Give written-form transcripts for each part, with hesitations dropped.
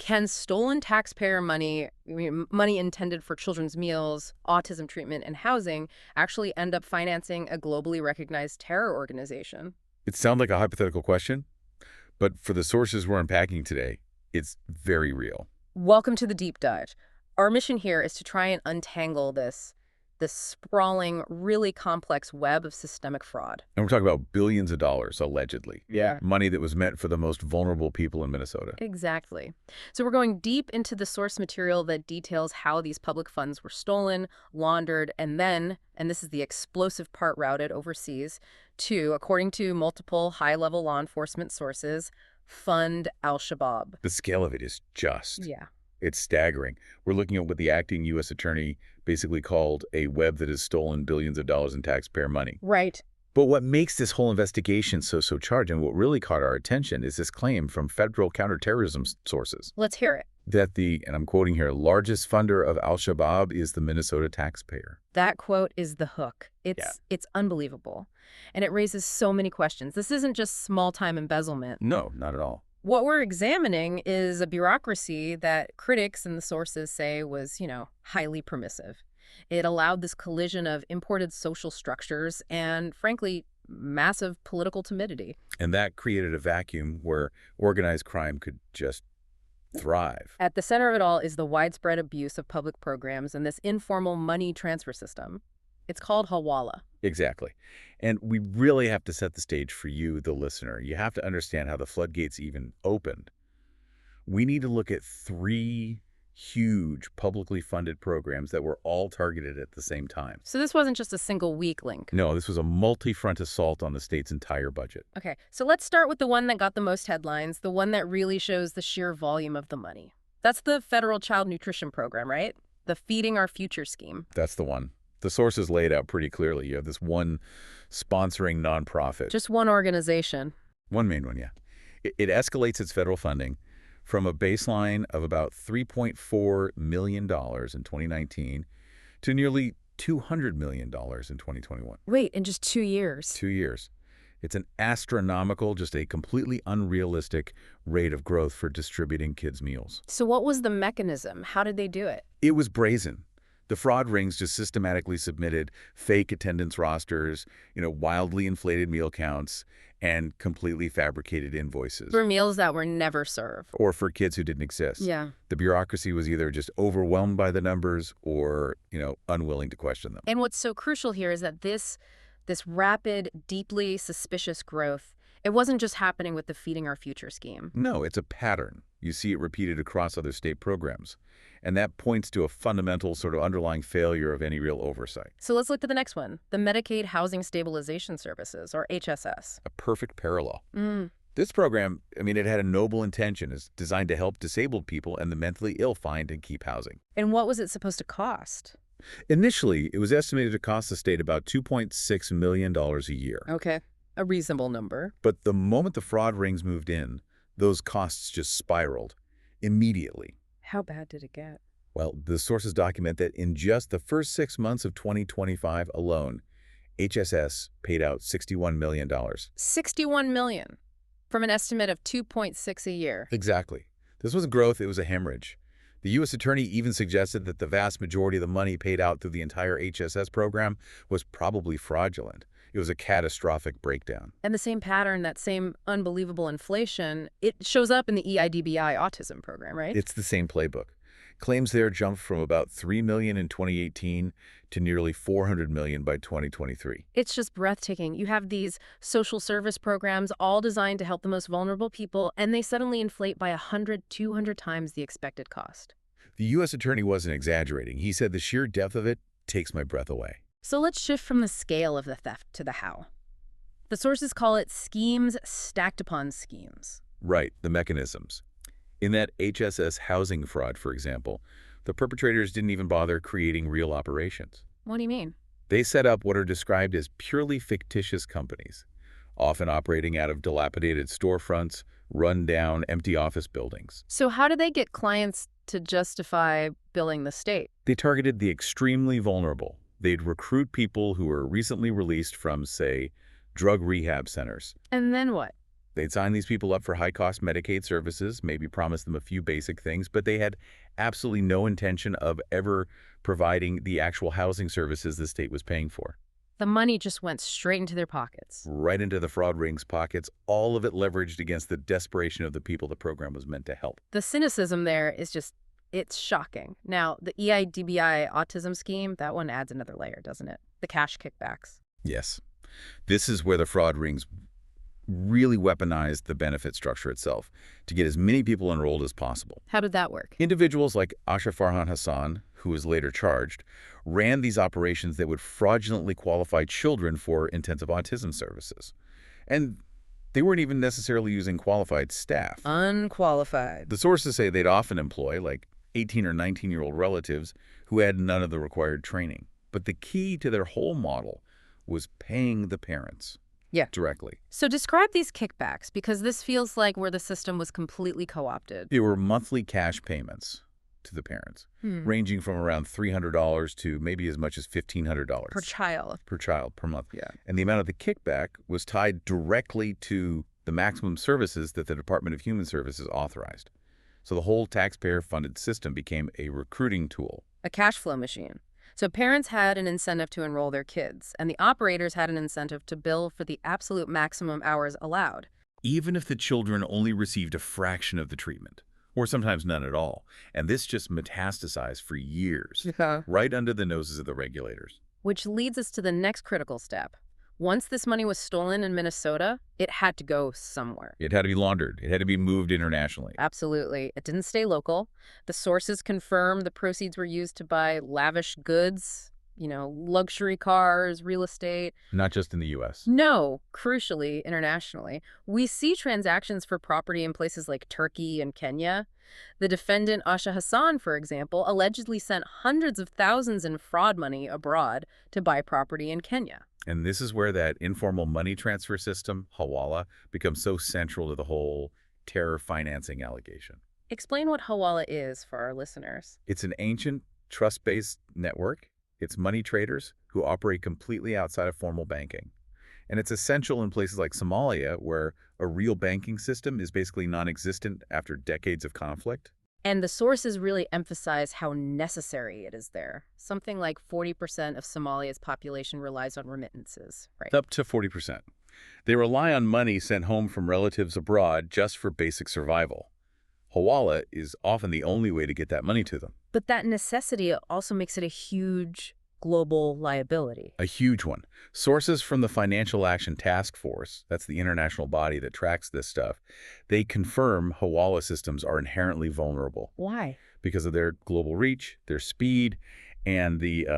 Can stolen taxpayer money, money intended for children's meals, autism treatment, and housing, actually end up financing a globally recognized terror organization? It sounds like a hypothetical question, but for the sources we're unpacking today, it's very real. Welcome to the deep dive. Our mission here is to try and untangle this sprawling, really complex web of systemic fraud. And we're talking about billions of dollars, allegedly. Yeah. Money that was meant for the most vulnerable people in Minnesota. Exactly. So we're going deep into the source material that details how these public funds were stolen, laundered, and then, and this is the explosive part, routed overseas to, according to multiple high-level law enforcement sources, fund Al-Shabaab. The scale of it is just. Yeah. It's staggering. We're looking at what the acting U.S. attorney basically called a web that has stolen billions of dollars in taxpayer money. Right. But what makes this whole investigation so charged, and what really caught our attention, is this claim from federal counterterrorism sources Let's hear it. that the, and I'm quoting here, largest funder of Al-Shabaab is the Minnesota taxpayer. That quote is the hook. It's unbelievable. And it raises so many questions. This isn't just small-time embezzlement. No, not at all. What we're examining is a bureaucracy that critics and the sources say was, highly permissive. It allowed this collision of imported social structures and, frankly, massive political timidity. And that created a vacuum where organized crime could just thrive. At the center of it all is the widespread abuse of public programs and this informal money transfer system. It's called Hawala. Exactly. And we really have to set the stage for you, the listener. You have to understand how the floodgates even opened. We need to look at three huge publicly funded programs that were all targeted at the same time. So this wasn't just a single weak link. No, this was a multi-front assault on the state's entire budget. Okay, so let's start with the one that got the most headlines, the one that really shows the sheer volume of the money. That's the federal child nutrition program, right? The Feeding Our Future scheme. That's the one. The sources lay it out pretty clearly. You have this one sponsoring nonprofit. Just one organization. One main one, yeah. It escalates its federal funding from a baseline of about $3.4 million in 2019 to nearly $200 million in 2021. Wait, in just 2 years? 2 years. It's an astronomical, just a completely unrealistic rate of growth for distributing kids' meals. So what was the mechanism? How did they do it? It was brazen. The fraud rings just systematically submitted fake attendance rosters, wildly inflated meal counts, and completely fabricated invoices. For meals that were never served. Or for kids who didn't exist. Yeah. The bureaucracy was either just overwhelmed by the numbers or, unwilling to question them. And what's so crucial here is that this rapid, deeply suspicious growth, it wasn't just happening with the Feeding Our Future scheme. No, it's a pattern. You see it repeated across other state programs. And that points to a fundamental sort of underlying failure of any real oversight. So let's look to the next one, the Medicaid Housing Stabilization Services, or HSS. A perfect parallel. This program, it had a noble intention. It's designed to help disabled people and the mentally ill find and keep housing. And what was it supposed to cost? Initially, it was estimated to cost the state about $2.6 million a year. Okay, a reasonable number. But the moment the fraud rings moved in, those costs just spiraled immediately. How bad did it get? Well, the sources document that in just the first 6 months of 2025 alone, HSS paid out $61 million. $61 million from an estimate of 2.6 a year. Exactly. This was growth, it was a hemorrhage. The U.S. attorney even suggested that the vast majority of the money paid out through the entire HSS program was probably fraudulent. It was a catastrophic breakdown. And the same pattern, that same unbelievable inflation, it shows up in the EIDBI autism program, right? It's the same playbook. Claims there jumped from about $3 million in 2018 to nearly $400 million by 2023. It's just breathtaking. You have these social service programs all designed to help the most vulnerable people, and they suddenly inflate by 100, 200 times the expected cost. The U.S. attorney wasn't exaggerating. He said the sheer depth of it takes my breath away. So let's shift from the scale of the theft to the how. The sources call it schemes stacked upon schemes. Right, the mechanisms. In that HSS housing fraud, for example, the perpetrators didn't even bother creating real operations. What do you mean? They set up what are described as purely fictitious companies, often operating out of dilapidated storefronts, run-down, empty office buildings. So how do they get clients to justify billing the state? They targeted the extremely vulnerable. They'd recruit people who were recently released from, say, drug rehab centers. And then what? They'd sign these people up for high-cost Medicaid services, maybe promise them a few basic things, but they had absolutely no intention of ever providing the actual housing services the state was paying for. The money just went straight into their pockets. Right into the fraud ring's pockets, all of it leveraged against the desperation of the people the program was meant to help. The cynicism there is just, it's shocking. Now, the EIDBI autism scheme, that one adds another layer, doesn't it? The cash kickbacks. Yes. This is where the fraud rings really weaponized the benefit structure itself to get as many people enrolled as possible. How did that work? Individuals like Asha Farhan Hassan, who was later charged, ran these operations that would fraudulently qualify children for intensive autism services. And they weren't even necessarily using qualified staff. Unqualified. The sources say they'd often employ, like, 18 or 19-year-old relatives who had none of the required training. But the key to their whole model was paying the parents. Yeah. Directly. So describe these kickbacks, because this feels like where the system was completely co-opted. They were monthly cash payments to the parents, ranging from around $300 to maybe as much as $1,500. Per child. Per child, per month. Yeah. And the amount of the kickback was tied directly to the maximum services that the Department of Human Services authorized. So the whole taxpayer-funded system became a recruiting tool. A cash flow machine. So parents had an incentive to enroll their kids, and the operators had an incentive to bill for the absolute maximum hours allowed. Even if the children only received a fraction of the treatment, or sometimes none at all. And this just metastasized for years, right under the noses of the regulators. Which leads us to the next critical step. Once this money was stolen in Minnesota, it had to go somewhere. It had to be laundered. It had to be moved internationally. Absolutely. It didn't stay local. The sources confirm the proceeds were used to buy lavish goods, luxury cars, real estate. Not just in the U.S. No, crucially, internationally. We see transactions for property in places like Turkey and Kenya. The defendant, Asha Hassan, for example, allegedly sent hundreds of thousands in fraud money abroad to buy property in Kenya. And this is where that informal money transfer system, Hawala, becomes so central to the whole terror financing allegation. Explain what Hawala is for our listeners. It's an ancient, trust-based network. It's money traders who operate completely outside of formal banking. And it's essential in places like Somalia, where a real banking system is basically non-existent after decades of conflict. And the sources really emphasize how necessary it is there. Something like 40% of Somalia's population relies on remittances, right? Up to 40%. They rely on money sent home from relatives abroad just for basic survival. Hawala is often the only way to get that money to them. But that necessity also makes it a huge global liability. A huge one. Sources from the Financial Action Task Force, that's the international body that tracks this stuff, they confirm Hawala systems are inherently vulnerable. Why? Because of their global reach, their speed, and the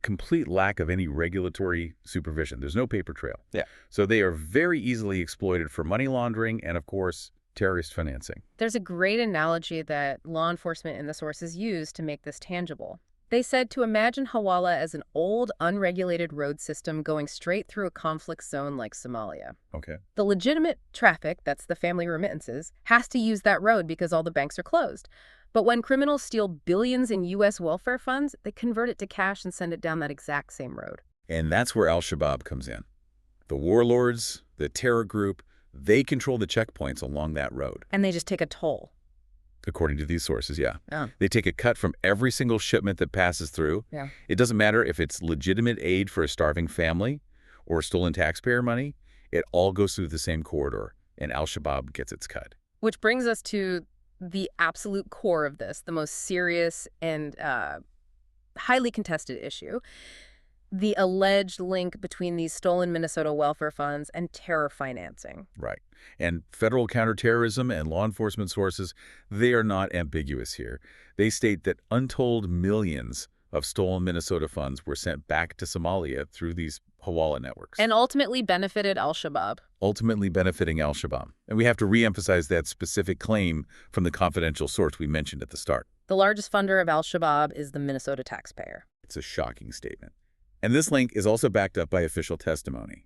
complete lack of any regulatory supervision. There's no paper trail. Yeah. So they are very easily exploited for money laundering and, of course, terrorist financing. There's a great analogy that law enforcement and the sources use to make this tangible. They said to imagine Hawala as an old, unregulated road system going straight through a conflict zone like Somalia. Okay. The legitimate traffic, that's the family remittances, has to use that road because all the banks are closed. But when criminals steal billions in U.S. welfare funds, they convert it to cash and send it down that exact same road. And that's where Al-Shabaab comes in. The warlords, the terror group, they control the checkpoints along that road. And they just take a toll. According to these sources, yeah. Oh. They take a cut from every single shipment that passes through. Yeah. It doesn't matter if it's legitimate aid for a starving family or stolen taxpayer money. It all goes through the same corridor, and Al-Shabaab gets its cut. Which brings us to the absolute core of this, the most serious and highly contested issue. The alleged link between these stolen Minnesota welfare funds and terror financing. Right. And federal counterterrorism and law enforcement sources, they are not ambiguous here. They state that untold millions of stolen Minnesota funds were sent back to Somalia through these Hawala networks. And ultimately benefited Al-Shabaab. Ultimately benefiting Al-Shabaab. And we have to reemphasize that specific claim from the confidential source we mentioned at the start. The largest funder of Al-Shabaab is the Minnesota taxpayer. It's a shocking statement. And this link is also backed up by official testimony.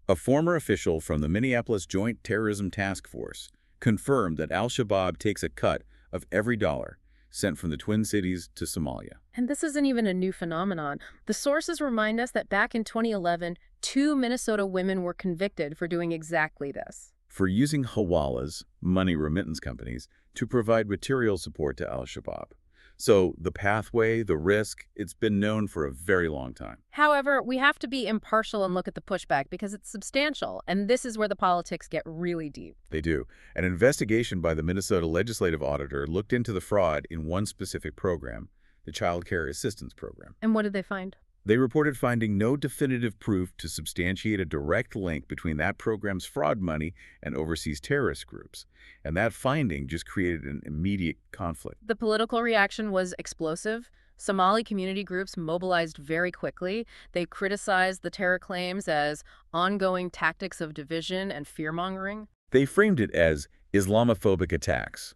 A former official from the Minneapolis Joint Terrorism Task Force confirmed that Al-Shabaab takes a cut of every dollar sent from the Twin Cities to Somalia. And this isn't even a new phenomenon. The sources remind us that back in 2011, 2 Minnesota women were convicted for doing exactly this. for using hawalas, money remittance companies, to provide material support to Al-Shabaab. So the pathway, the risk, it's been known for a very long time. However, we have to be impartial and look at the pushback because it's substantial, and this is where the politics get really deep. They do. An investigation by the Minnesota Legislative Auditor looked into the fraud in one specific program, the Child Care Assistance Program. And what did they find? They reported finding no definitive proof to substantiate a direct link between that program's fraud money and overseas terrorist groups. And that finding just created an immediate conflict. The political reaction was explosive. Somali community groups mobilized very quickly. They criticized the terror claims as ongoing tactics of division and fear-mongering. They framed it as Islamophobic attacks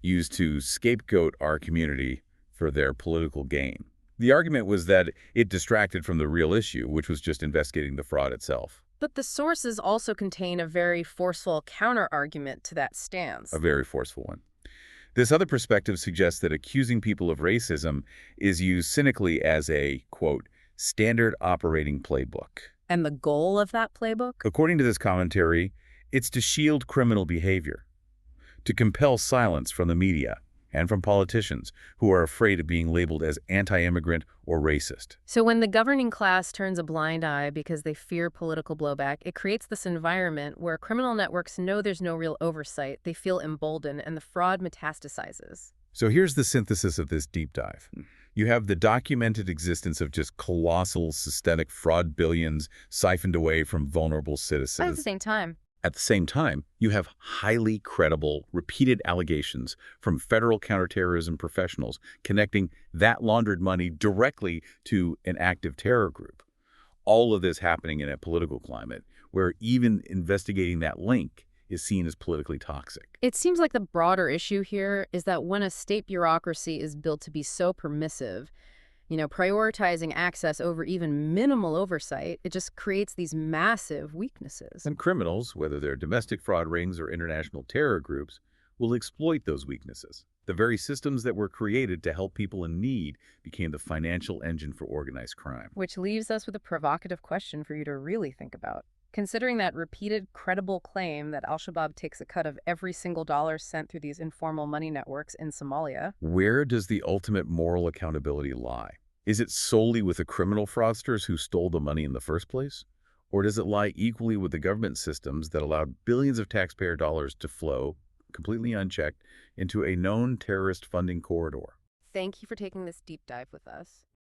used to scapegoat our community for their political gain. The argument was that it distracted from the real issue, which was just investigating the fraud itself. But the sources also contain a very forceful counter-argument to that stance. A very forceful one. This other perspective suggests that accusing people of racism is used cynically as a, quote, standard operating playbook. And the goal of that playbook? According to this commentary, it's to shield criminal behavior, to compel silence from the media and from politicians who are afraid of being labeled as anti-immigrant or racist. So when the governing class turns a blind eye because they fear political blowback, it creates this environment where criminal networks know there's no real oversight, they feel emboldened, and the fraud metastasizes. So here's the synthesis of this deep dive. You have the documented existence of just colossal systemic fraud billions siphoned away from vulnerable citizens. At the same time, At the same time, you have highly credible, repeated allegations from federal counterterrorism professionals connecting that laundered money directly to an active terror group. All of this happening in a political climate where even investigating that link is seen as politically toxic. it seems like the broader issue here is that when a state bureaucracy is built to be so permissive, prioritizing access over even minimal oversight, it just creates these massive weaknesses. And criminals, whether they're domestic fraud rings or international terror groups, will exploit those weaknesses. The very systems that were created to help people in need became the financial engine for organized crime. Which leaves us with a provocative question for you to really think about. Considering that repeated, credible claim that Al-Shabaab takes a cut of every single dollar sent through these informal money networks in Somalia, Where does the ultimate moral accountability lie? Is it solely with the criminal fraudsters who stole the money in the first place? Or does it lie equally with the government systems that allowed billions of taxpayer dollars to flow, completely unchecked, into a known terrorist funding corridor? thank you for taking this deep dive with us.